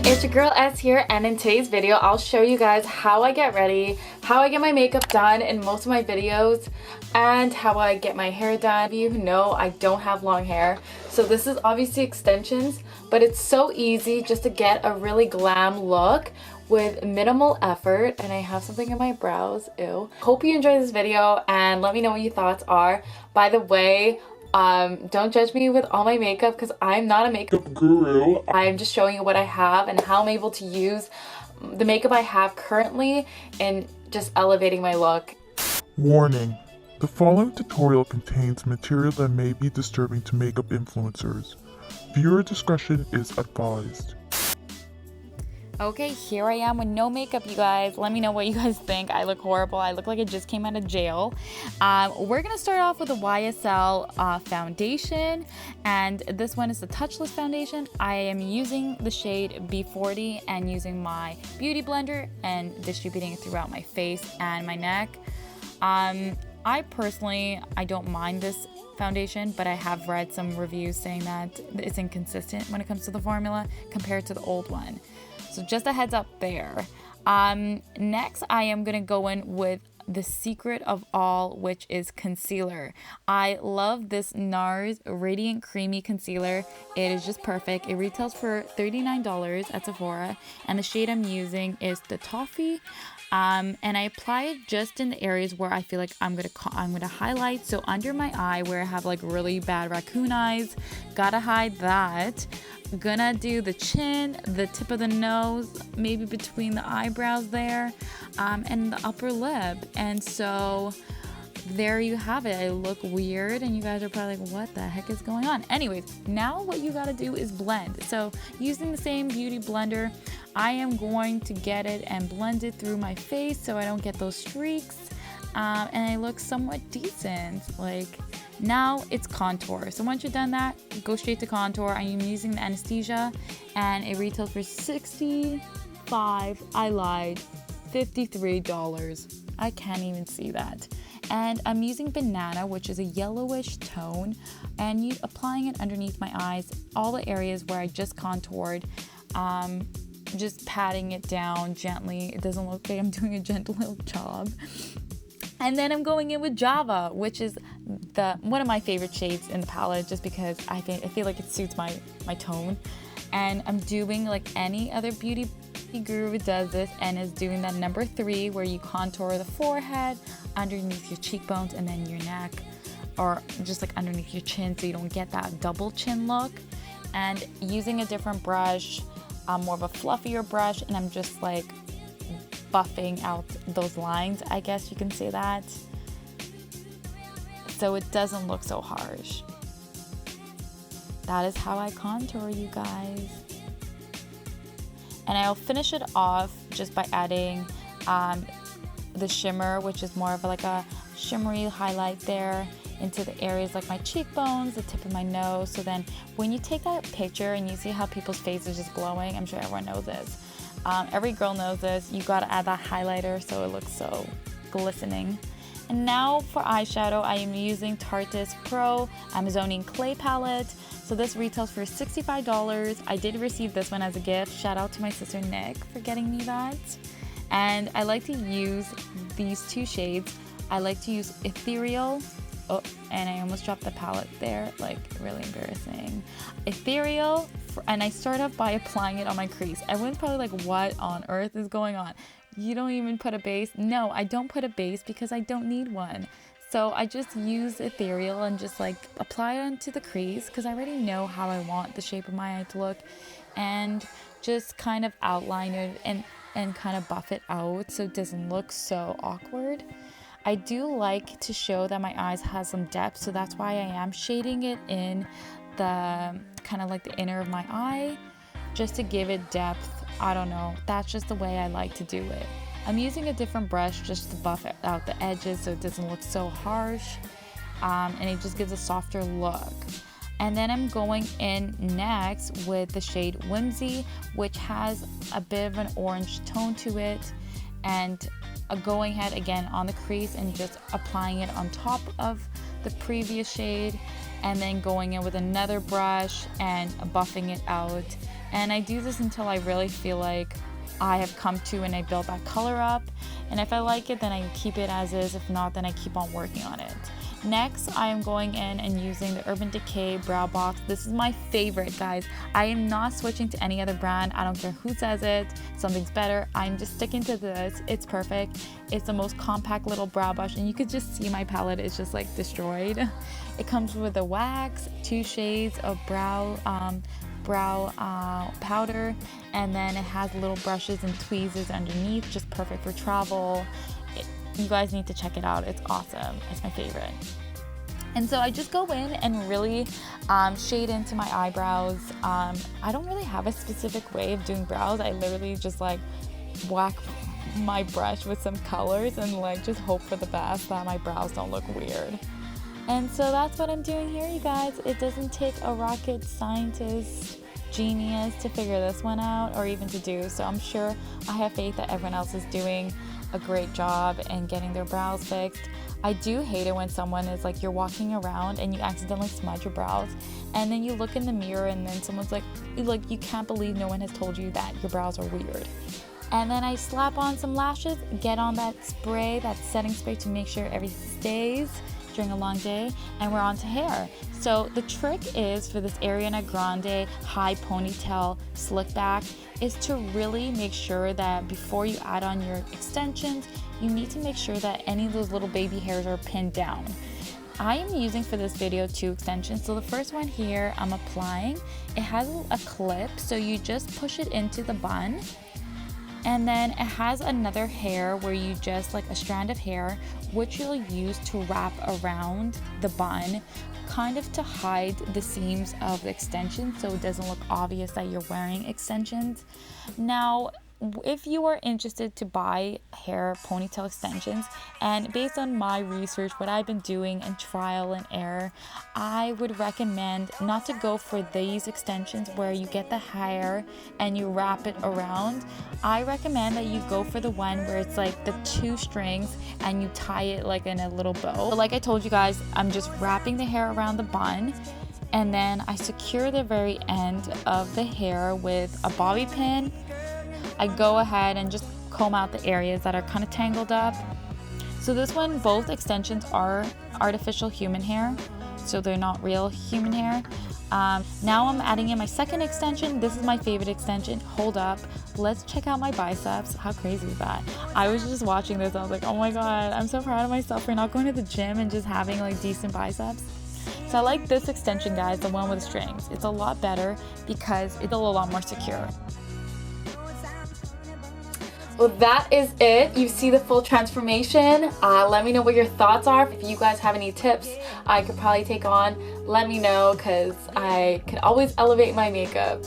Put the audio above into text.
it's your girl S here, and in today's video I'll show you guys how I get ready, how I get my makeup done in most of my videos, and how I get my hair done. If you know, I don't have long hair, so this is obviously extensions, but it's so easy just to get a really glam look with minimal effort. And I have something in my brows, ew. Hope you enjoy this video and let me know what your thoughts are. By the way, don't judge me with all my makeup because I'm not a makeup guru. I'm just showing you what I have and how I'm able to use the makeup I have currently and just elevating my look. Warning. The following tutorial contains material that may be disturbing to makeup influencers. Viewer discretion is advised. Okay, here I am with no makeup, you guys. Let me know what you guys think. I look horrible. I look like I just came out of jail. We're gonna start off with a YSL foundation, and this one is the touchless foundation. I am using the shade B40 and using my beauty blender and distributing it throughout my face and my neck. I personally don't mind this foundation, but I have read some reviews saying that it's inconsistent when it comes to the formula compared to the old one. So just a heads up there. Next, I am going to go in with the secret of all, which is concealer. I love this NARS Radiant Creamy Concealer. It is just perfect. It retails for $39 at Sephora, and the shade I'm using is the Toffee. And I apply it just in the areas where I feel like I'm gonna highlight. So under my eye where I have like really bad raccoon eyes, gotta hide that. Gonna do the chin, the tip of the nose, maybe between the eyebrows there, and the upper lip. And so there you have it. I look weird and you guys are probably like, what the heck is going on? Anyways, now what you gotta do is blend. So using the same beauty blender, I am going to get it and blend it through my face so I don't get those streaks, and I look somewhat decent. Like, now it's contour. So once you've done that, go straight to contour. I am using the Anastasia and it retails for $65. I lied, $53. I can't even see that. And I'm using Banana, which is a yellowish tone, and applying it underneath my eyes, all the areas where I just contoured. Just patting it down gently. It doesn't look like I'm doing a gentle little job. And then I'm going in with Java, which is one of my favorite shades in the palette, just because I feel like it suits my tone. And I'm doing like any other beauty guru does this, and is doing that number 3 where you contour the forehead, underneath your cheekbones, and then your neck, or just like underneath your chin so you don't get that double chin look. And using a different brush, more of a fluffier brush, and I'm just like buffing out those lines, I guess you can say that, so it doesn't look so harsh. That is how I contour, you guys. And I'll finish it off just by adding the shimmer, which is more of like a shimmery highlight there into the areas like my cheekbones, the tip of my nose. So then when you take that picture and you see how people's face is just glowing, I'm sure everyone knows this. Every girl knows this. You gotta add that highlighter so it looks so glistening. And now for eyeshadow, I am using Tarte's Pro Amazonian Clay Palette. So this retails for $65. I did receive this one as a gift. Shout out to my sister Nick for getting me that. And I like to use these 2 shades. I like to use Ethereal. Oh, and I almost dropped the palette there, like really embarrassing. Ethereal, and I start off by applying it on my crease. Everyone's probably like, what on earth is going on? You don't even put a base? No, I don't put a base because I don't need one. So I just use Ethereal and just like apply it onto the crease because I already know how I want the shape of my eye to look, and just kind of outline it and kind of buff it out so it doesn't look so awkward. I do like to show that my eyes has some depth, so that's why I am shading it in the kind of like the inner of my eye, just to give it depth. I don't know, that's just the way I like to do it. I'm using a different brush just to buff out the edges so it doesn't look so harsh, and it just gives a softer look. And then I'm going in next with the shade Whimsy, which has a bit of an orange tone to it, and going ahead again on the crease and just applying it on top of the previous shade and then going in with another brush and buffing it out. And I do this until I really feel like I have come to and I build that color up. And if I like it, then I keep it as is. If not, then I keep on working on it. Next, I am going in and using the Urban Decay Brow Box. This is my favorite, guys. I am not switching to any other brand. I don't care who says it. Something's better. I'm just sticking to this. It's perfect. It's the most compact little brow brush, and you could just see my palette is just like destroyed. It comes with a wax, 2 shades of brow powder, and then it has little brushes and tweezers underneath, just perfect for travel. You guys need to check it out. It's awesome. It's my favorite. And so I just go in and really shade into my eyebrows. I don't really have a specific way of doing brows. I literally just like whack my brush with some colors and like just hope for the best that my brows don't look weird. And so that's what I'm doing here, you guys. It doesn't take a rocket scientist genius to figure this one out or even to do. So I'm sure, I have faith that everyone else is doing a great job in getting their brows fixed. I do hate it when someone is like, you're walking around and you accidentally smudge your brows and then you look in the mirror and then someone's like you can't believe no one has told you that your brows are weird. And then I slap on some lashes, get on that spray, that setting spray to make sure everything stays during a long day, and we're on to hair. So the trick is for this Ariana Grande high ponytail slick back is to really make sure that before you add on your extensions, you need to make sure that any of those little baby hairs are pinned down. I am using for this video 2 extensions. So the first one here I'm applying, it has a clip, so you just push it into the bun. And then it has another hair where you just like a strand of hair, which you'll use to wrap around the bun, kind of to hide the seams of the extensions so it doesn't look obvious that you're wearing extensions. Now, if you are interested to buy hair ponytail extensions, and based on my research, what I've been doing and trial and error, I would recommend not to go for these extensions where you get the hair and you wrap it around. I recommend that you go for the one where it's like the 2 strings and you tie it like in a little bow. But like I told you guys, I'm just wrapping the hair around the bun, and then I secure the very end of the hair with a bobby pin. I go ahead and just comb out the areas that are kind of tangled up. So this one, both extensions are artificial human hair, so they're not real human hair. Now I'm adding in my second extension. This is my favorite extension. Hold up, let's check out my biceps. How crazy is that? I was just watching this, I was like, oh my god, I'm so proud of myself for not going to the gym and just having like decent biceps. So I like this extension, guys, the one with strings. It's a lot better because it's a lot more secure. Well, that is it. You see the full transformation. Let me know what your thoughts are. If you guys have any tips I could probably take on, let me know, because I could always elevate my makeup.